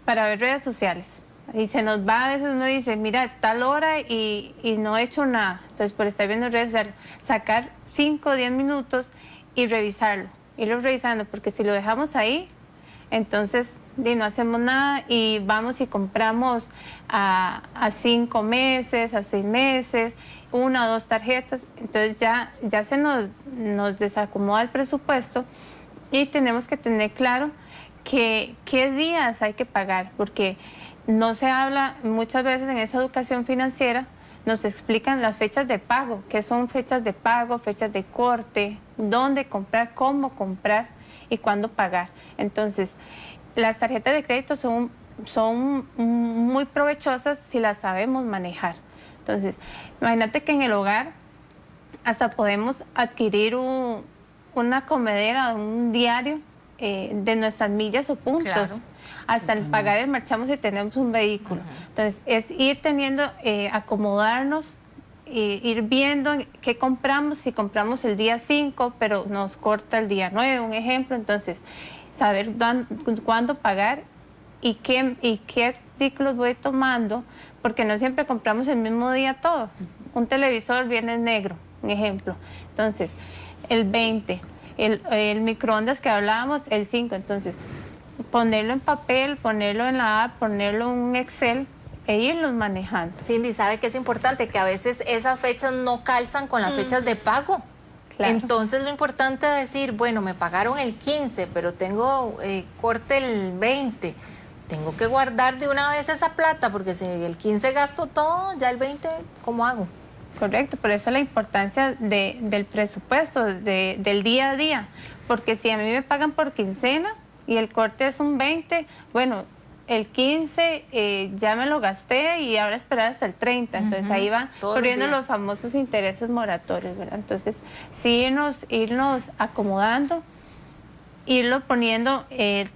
para ver redes sociales y se nos va, a veces uno dice, mira, tal hora y no he hecho nada. Entonces, por estar viendo redes sociales, sacar 5 o 10 minutos y revisarlo, irlo revisando, porque si lo dejamos ahí, entonces no hacemos nada y vamos y compramos a 5 meses, a 6 meses, 1 o 2 tarjetas, entonces ya se nos desacomoda el presupuesto y tenemos que tener claro qué días hay que pagar, porque no se habla muchas veces en esa educación financiera, nos explican las fechas de pago, qué son fechas de pago, fechas de corte, dónde comprar, cómo comprar y cuándo pagar. Entonces, las tarjetas de crédito son son muy provechosas si las sabemos manejar. Entonces, imagínate que en el hogar hasta podemos adquirir una comedera, un diario de nuestras millas o puntos. Claro. Hasta el pagar el marchamo si tenemos un vehículo. Entonces, es ir teniendo, acomodarnos, ir viendo qué compramos, si compramos el día 5, pero nos corta el día 9, un ejemplo. Entonces, saber cuándo pagar y qué artículos voy tomando, porque no siempre compramos el mismo día todo. Un televisor viene negro, un ejemplo. Entonces, el 20, el microondas que hablábamos, el 5. Entonces, ponerlo en papel, ponerlo en la app, ponerlo en un Excel e irlos manejando. Cindy, ¿sabe que es importante? Que a veces esas fechas no calzan con las fechas de pago. Claro. Entonces lo importante es decir, bueno, me pagaron el 15, pero tengo corte el 20. Tengo que guardar de una vez esa plata, porque si el 15 gasto todo, ya el 20, ¿cómo hago? Correcto, por eso la importancia del presupuesto, del día a día. Porque si a mí me pagan por quincena y el corte es un 20, bueno, el 15 ya me lo gasté y ahora esperar hasta el 30. Entonces ahí van corriendo los famosos intereses moratorios, ¿verdad? Entonces sí irnos acomodando, irlo poniendo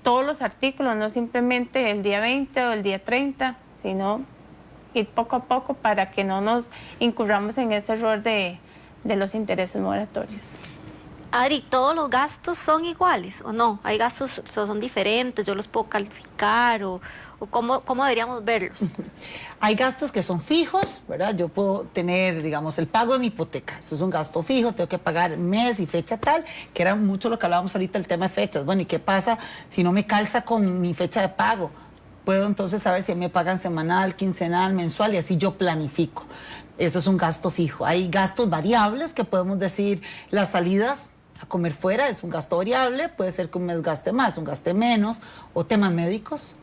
todos los artículos, no simplemente el día 20 o el día 30, sino ir poco a poco para que no nos incurramos en ese error de los intereses moratorios. Adri, ¿todos los gastos son iguales o no? ¿Hay gastos que son diferentes? ¿Yo los puedo calificar o cómo deberíamos verlos? Hay gastos que son fijos, ¿verdad? Yo puedo tener, digamos, el pago de mi hipoteca. Eso es un gasto fijo, tengo que pagar mes y fecha tal, que era mucho lo que hablábamos ahorita, el tema de fechas. Bueno, ¿y qué pasa si no me calza con mi fecha de pago? Puedo entonces saber si me pagan semanal, quincenal, mensual, y así yo planifico. Eso es un gasto fijo. Hay gastos variables que podemos decir, las salidas a comer fuera es un gasto variable, puede ser que un mes gaste más, un gaste menos, o temas médicos.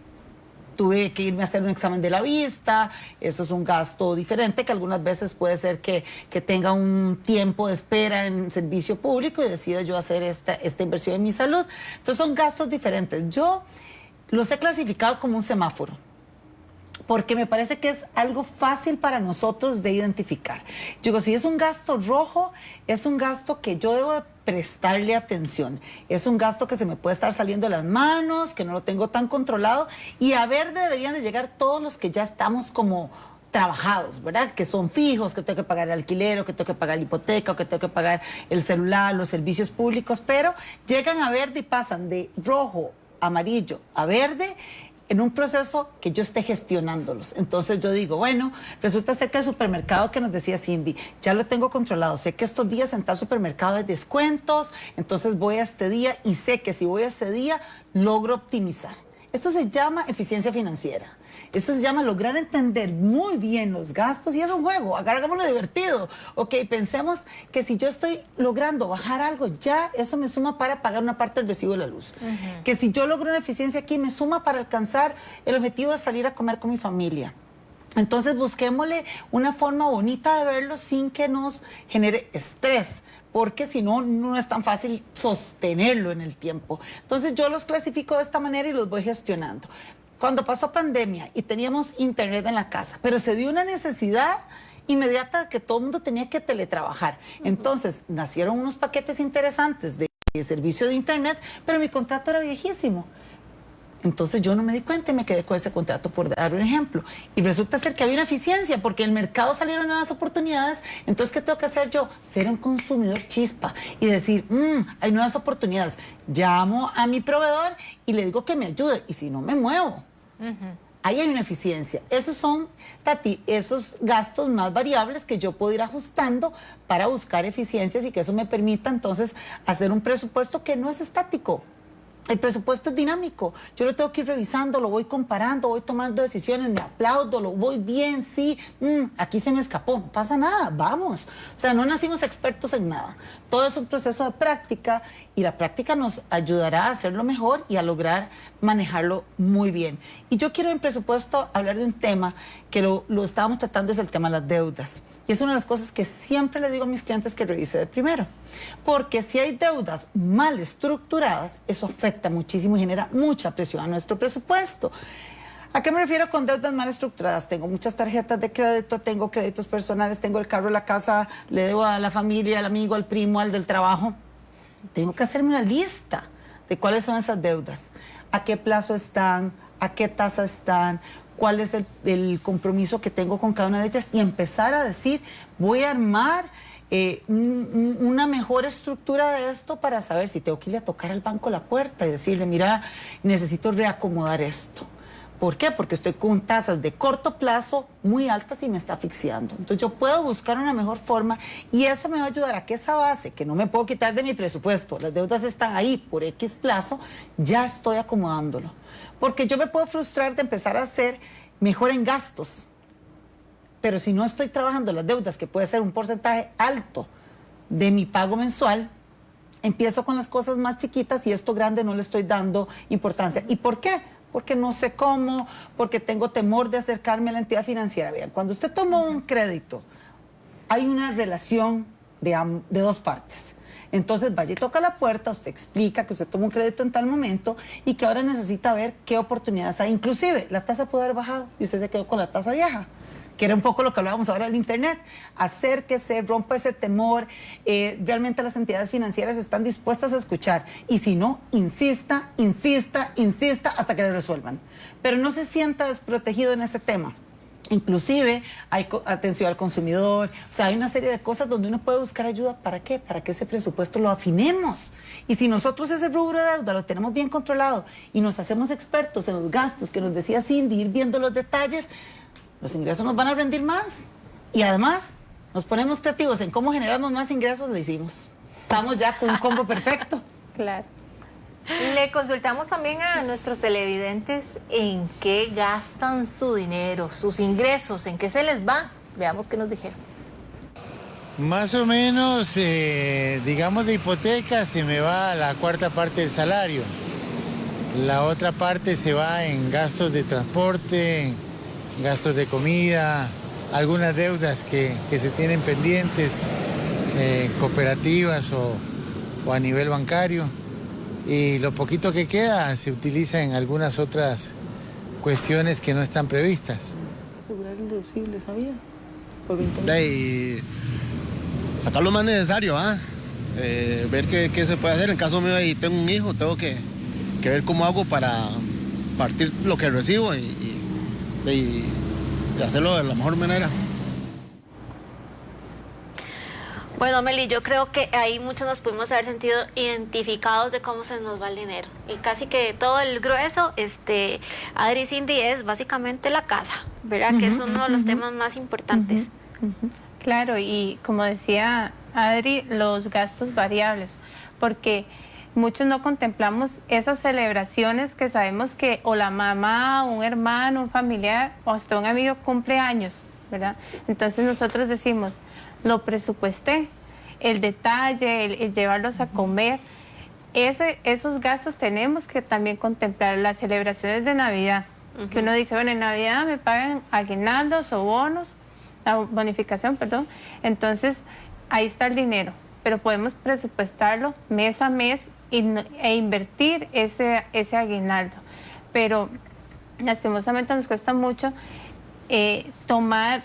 Tuve que irme a hacer un examen de la vista, eso es un gasto diferente, que algunas veces puede ser que tenga un tiempo de espera en servicio público y decida yo hacer esta inversión en mi salud. Entonces son gastos diferentes. Yo los he clasificado como un semáforo, porque me parece que es algo fácil para nosotros de identificar. Yo digo, si es un gasto rojo, es un gasto que yo debo de prestarle atención. Es un gasto que se me puede estar saliendo de las manos, que no lo tengo tan controlado, y a verde deberían de llegar todos los que ya estamos como trabajados, ¿verdad? Que son fijos, que tengo que pagar el alquiler, o que tengo que pagar la hipoteca, o que tengo que pagar el celular, los servicios públicos, pero llegan a verde y pasan de rojo, amarillo a verde en un proceso que yo esté gestionándolos. Entonces yo digo, bueno, resulta ser que el supermercado que nos decía Cindy, ya lo tengo controlado, sé que estos días en tal supermercado hay descuentos, entonces voy a este día y sé que si voy a este día logro optimizar. Esto se llama eficiencia financiera. Esto se llama lograr entender muy bien los gastos, y es un juego, hagámoslo divertido. Ok, pensemos que si yo estoy logrando bajar algo, ya eso me suma para pagar una parte del recibo de la luz. Que si yo logro una eficiencia aquí, me suma para alcanzar el objetivo de salir a comer con mi familia. Entonces busquémosle una forma bonita de verlo sin que nos genere estrés, porque si no, no es tan fácil sostenerlo en el tiempo. Entonces yo los clasifico de esta manera y los voy gestionando. Cuando pasó pandemia y teníamos internet en la casa, pero se dio una necesidad inmediata de que todo el mundo tenía que teletrabajar. Entonces nacieron unos paquetes interesantes de servicio de internet, pero mi contrato era viejísimo. Entonces yo no me di cuenta y me quedé con ese contrato, por dar un ejemplo. Y resulta ser que había una eficiencia porque en el mercado salieron nuevas oportunidades. Entonces, ¿qué tengo que hacer yo? Ser un consumidor chispa y decir, hay nuevas oportunidades. Llamo a mi proveedor y le digo que me ayude. Y si no, me muevo. Ahí hay una eficiencia. Esos son, Tati, esos gastos más variables que yo puedo ir ajustando para buscar eficiencias y que eso me permita entonces hacer un presupuesto que no es estático. El presupuesto es dinámico, yo lo tengo que ir revisando, lo voy comparando, voy tomando decisiones, me aplaudo, lo voy bien, sí, aquí se me escapó, no pasa nada, vamos. O sea, no nacimos expertos en nada, todo es un proceso de práctica y la práctica nos ayudará a hacerlo mejor y a lograr manejarlo muy bien. Y yo quiero en presupuesto hablar de un tema que lo estábamos tratando, es el tema de las deudas. Y es una de las cosas que siempre le digo a mis clientes que revise de primero. Porque si hay deudas mal estructuradas, eso afecta muchísimo y genera mucha presión a nuestro presupuesto. ¿A qué me refiero con deudas mal estructuradas? Tengo muchas tarjetas de crédito, tengo créditos personales, tengo el carro, la casa, le debo a la familia, al amigo, al primo, al del trabajo. Tengo que hacerme una lista de cuáles son esas deudas, a qué plazo están, a qué tasa están, cuál es el compromiso que tengo con cada una de ellas y empezar a decir, voy a armar una mejor estructura de esto para saber si tengo que ir a tocar al banco la puerta y decirle, mira, necesito reacomodar esto. ¿Por qué? Porque estoy con tasas de corto plazo muy altas y me está asfixiando. Entonces yo puedo buscar una mejor forma y eso me va a ayudar a que esa base, que no me puedo quitar de mi presupuesto, las deudas están ahí por X plazo, ya estoy acomodándolo. Porque yo me puedo frustrar de empezar a hacer mejor en gastos, pero si no estoy trabajando las deudas, que puede ser un porcentaje alto de mi pago mensual, empiezo con las cosas más chiquitas y esto grande no le estoy dando importancia. ¿Y por qué? Porque no sé cómo, porque tengo temor de acercarme a la entidad financiera. Vean, cuando usted toma un crédito, hay una relación de dos partes. Entonces vaya y toca la puerta, usted explica que usted tomó un crédito en tal momento y que ahora necesita ver qué oportunidades hay. Inclusive, la tasa puede haber bajado y usted se quedó con la tasa vieja, que era un poco lo que hablábamos ahora del internet. Acérquese, rompa ese temor. Realmente las entidades financieras están dispuestas a escuchar. Y si no, insista, insista, insista hasta que le resuelvan. Pero no se sienta desprotegido en ese tema. Inclusive hay atención al consumidor, o sea, hay una serie de cosas donde uno puede buscar ayuda. ¿Para qué? Para que ese presupuesto lo afinemos. Y si nosotros ese rubro de deuda lo tenemos bien controlado y nos hacemos expertos en los gastos que nos decía Cindy, ir viendo los detalles, los ingresos nos van a rendir más. Y además, nos ponemos creativos en cómo generamos más ingresos, lo hicimos. Estamos ya con un combo perfecto. Claro. Le consultamos también a nuestros televidentes en qué gastan su dinero, sus ingresos, en qué se les va. Veamos qué nos dijeron. Más o menos, digamos, de hipoteca se me va la cuarta parte del salario. La otra parte se va en gastos de transporte, gastos de comida, algunas deudas que se tienen pendientes, cooperativas o a nivel bancario. Y lo poquito que queda se utiliza en algunas otras cuestiones que no están previstas. Asegurar el deducible, ¿sabías? Y sacar lo más necesario, ver qué se puede hacer. En caso mío, y tengo un hijo, tengo que ver cómo hago para partir lo que recibo y hacerlo de la mejor manera. Bueno, Meli, yo creo que ahí muchos nos pudimos haber sentido identificados de cómo se nos va el dinero. Y casi que todo el grueso, Adri y Cindy, es básicamente la casa, ¿verdad? Que es uno de los temas más importantes. Claro, y como decía Adri, los gastos variables, porque muchos no contemplamos esas celebraciones que sabemos que o la mamá, un hermano, un familiar o hasta un amigo cumple años, ¿verdad? Entonces nosotros decimos, lo presupuesté, el detalle, el llevarlos a comer, esos gastos tenemos que también contemplar. Las celebraciones de Navidad, que uno dice, bueno, en Navidad me pagan aguinaldos o bonos, la bonificación, perdón, entonces ahí está el dinero, pero podemos presupuestarlo mes a mes e invertir ese aguinaldo, pero lastimosamente nos cuesta mucho tomar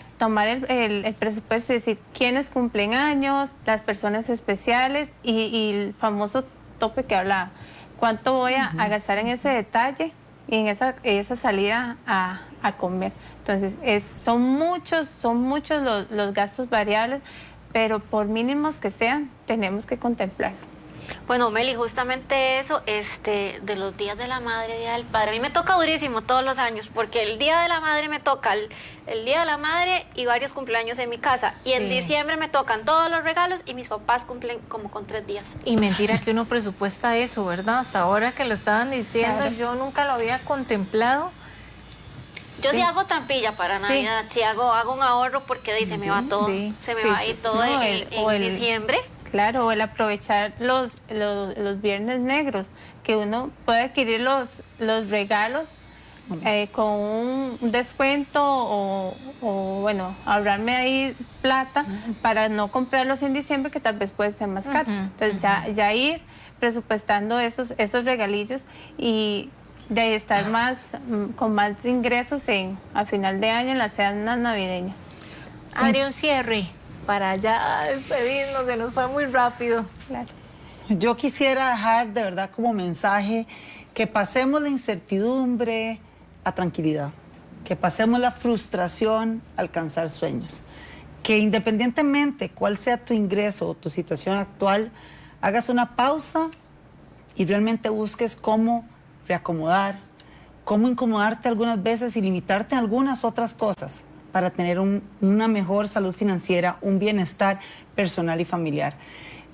el presupuesto y decir quiénes cumplen años, las personas especiales y el famoso tope que hablaba. ¿Cuánto voy a gastar en ese detalle y en esa salida a comer? Entonces, son muchos los gastos variables, pero por mínimos que sean, tenemos que contemplarlo. Bueno, Meli, justamente eso, de los días de la madre, día del padre, a mí me toca durísimo todos los años, porque el día de la madre me toca el día de la madre y varios cumpleaños en mi casa, y en diciembre me tocan todos los regalos y mis papás cumplen como con 3 días. Y mentira que uno presupuesta eso, ¿verdad? Hasta ahora que lo estaban diciendo, claro. Yo nunca lo había contemplado. Yo sí hago trampilla para Navidad, sí hago un ahorro porque de ahí se me va todo, se me va a ir todo en diciembre. Claro, o el aprovechar los viernes negros, que uno puede adquirir los regalos con un descuento o bueno, ahorrarme ahí plata para no comprarlos en diciembre, que tal vez puede ser más caro. Entonces ya ir presupuestando esos regalillos y de ahí estar más, con más ingresos a final de año en las cenas navideñas. Adri, un cierre para ya despedirnos, se nos fue muy rápido. Claro. Yo quisiera dejar de verdad como mensaje que pasemos la incertidumbre a tranquilidad, que pasemos la frustración a alcanzar sueños, que independientemente cuál sea tu ingreso o tu situación actual, hagas una pausa y realmente busques cómo reacomodar, cómo incomodarte algunas veces y limitarte en algunas otras cosas para tener una mejor salud financiera, un bienestar personal y familiar.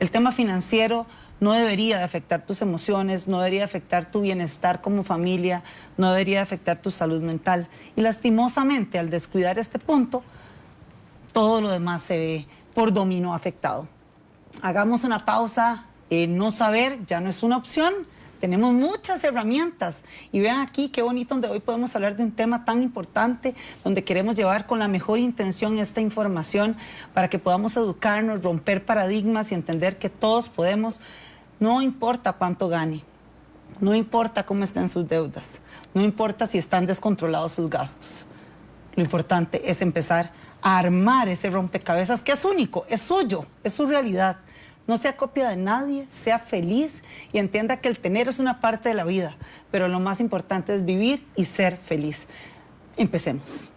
El tema financiero no debería de afectar tus emociones, no debería afectar tu bienestar como familia, no debería afectar tu salud mental. Y lastimosamente, al descuidar este punto, todo lo demás se ve por dominó afectado. Hagamos una pausa, no saber ya no es una opción. Tenemos muchas herramientas y vean aquí qué bonito donde hoy podemos hablar de un tema tan importante, donde queremos llevar con la mejor intención esta información para que podamos educarnos, romper paradigmas y entender que todos podemos, no importa cuánto gane, no importa cómo estén sus deudas, no importa si están descontrolados sus gastos. Lo importante es empezar a armar ese rompecabezas que es único, es suyo, es su realidad. No sea copia de nadie, sea feliz y entienda que el tener es una parte de la vida, pero lo más importante es vivir y ser feliz. Empecemos.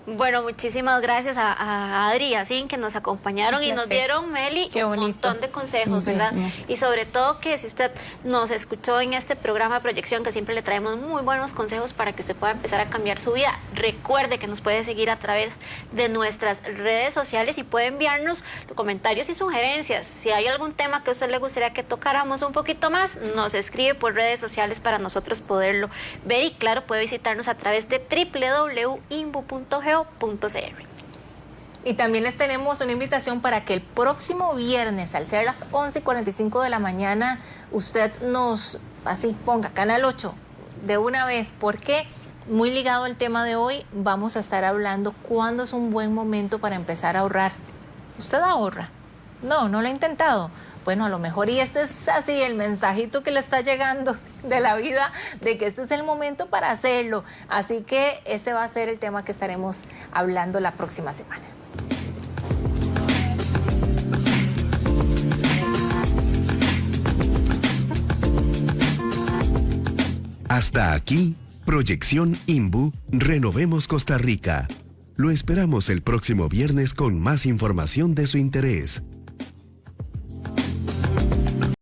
Bueno, muchísimas gracias a Adri y a Sin que nos acompañaron y nos dieron, Meli, un montón de consejos, ¿verdad? Y sobre todo que si usted nos escuchó en este programa de Proyección, que siempre le traemos muy buenos consejos para que usted pueda empezar a cambiar su vida, recuerde que nos puede seguir a través de nuestras redes sociales y puede enviarnos comentarios y sugerencias. Si hay algún tema que a usted le gustaría que tocáramos un poquito más, nos escribe por redes sociales para nosotros poderlo ver y claro, puede visitarnos a través de www.imbu.go.cr. Y también les tenemos una invitación para que el próximo viernes, al ser las 11:45 de la mañana, usted nos, así ponga, Canal 8, de una vez, porque muy ligado al tema de hoy, vamos a estar hablando cuándo es un buen momento para empezar a ahorrar. ¿Usted ahorra? No, no lo ha intentado. Bueno, a lo mejor y este es así el mensajito que le está llegando de la vida, de que este es el momento para hacerlo. Así que ese va a ser el tema que estaremos hablando la próxima semana. Hasta aquí, Proyección INBU, Renovemos Costa Rica. Lo esperamos el próximo viernes con más información de su interés.